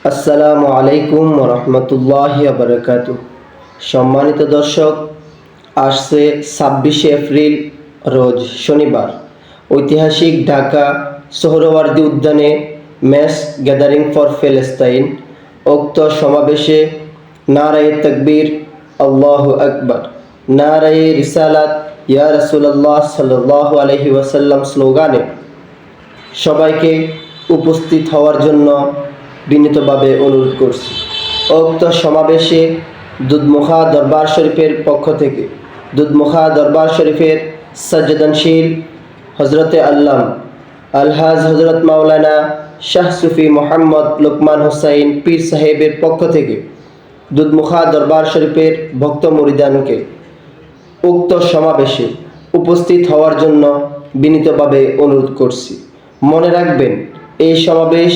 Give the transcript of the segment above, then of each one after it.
আসসালামু আলাইকুম রহমতুল্লাহি বারাকাতু। সম্মানিত দর্শক, আসছে 26 এপ্রিল রোজ শনিবার ঐতিহাসিক ঢাকা সোহরাওয়ার্দী উদ্যানে ম্যাস গ্যাদারিং ফর ফিলিস্তাইন উক্ত সমাবেশে নারায়ে তাকবীর, আল্লাহু আকবার, নারায়ে রিসালাত, ইয়া রাসূলুল্লাহ সাল্লাল্লাহু আলাইহি ওয়াসাল্লাম স্লোগানে সবাইকে উপস্থিত হওয়ার জন্য বিনীতভাবে অনুরোধ করছি। উক্ত সমাবেশে দুধমুখা দরবার শরীফের পক্ষ থেকে দুধমুখা দরবার শরীফের সাজ্জাদানশীল হজরতে আল্লাম আলহাজ হজরত মাওলানা শাহ সুফি মোহাম্মদ লোকমান হুসাইন পীর সাহেবের পক্ষ থেকে দুধমুখা দরবার শরীফের ভক্ত মুরিদানকে উক্ত সমাবেশে উপস্থিত হওয়ার জন্য বিনীতভাবে অনুরোধ করছি। মনে রাখবেন, এই সমাবেশ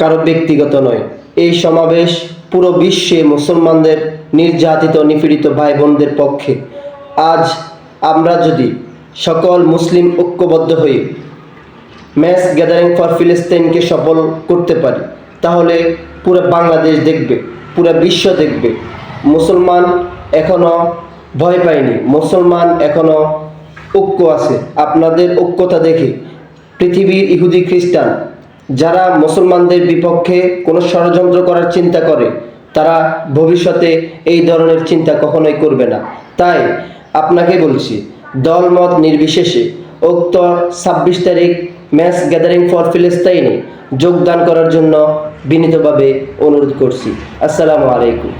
কারো ব্যক্তিগত নয়। এই সমাবেশ পুরো বিশ্বে মুসলমানদের নির্যাতিত নিপীড়িত ভাই বোনদের পক্ষে। আজ আমরা যদি সকল মুসলিম ঐক্যবদ্ধ হয়ে ম্যাস গ্যাদারিং ফর ফিলিস্তিনকে সফল করতে পারি, তাহলে পুরো বাংলাদেশ দেখবে, পুরো বিশ্ব দেখবে মুসলমান এখনও ভয় পায়নি, মুসলমান এখনও ঐক্য আছে। আপনাদের ঐক্যতা দেখে পৃথিবীর ইহুদি খ্রিস্টান যারা মুসলমানদের বিপক্ষে কোনো ষড়যন্ত্র করার চিন্তা করে, তারা ভবিষ্যতে এই ধরনের চিন্তা কখনোই করবে না। তাই আপনাকে বলছি, দলমত নির্বিশেষে উক্ত 26 তারিখ ম্যাস গ্যাদারিং ফর ফিলিস্তাইনে যোগদান করার জন্য বিনীতভাবে অনুরোধ করছি। আসসালামু আলাইকুম।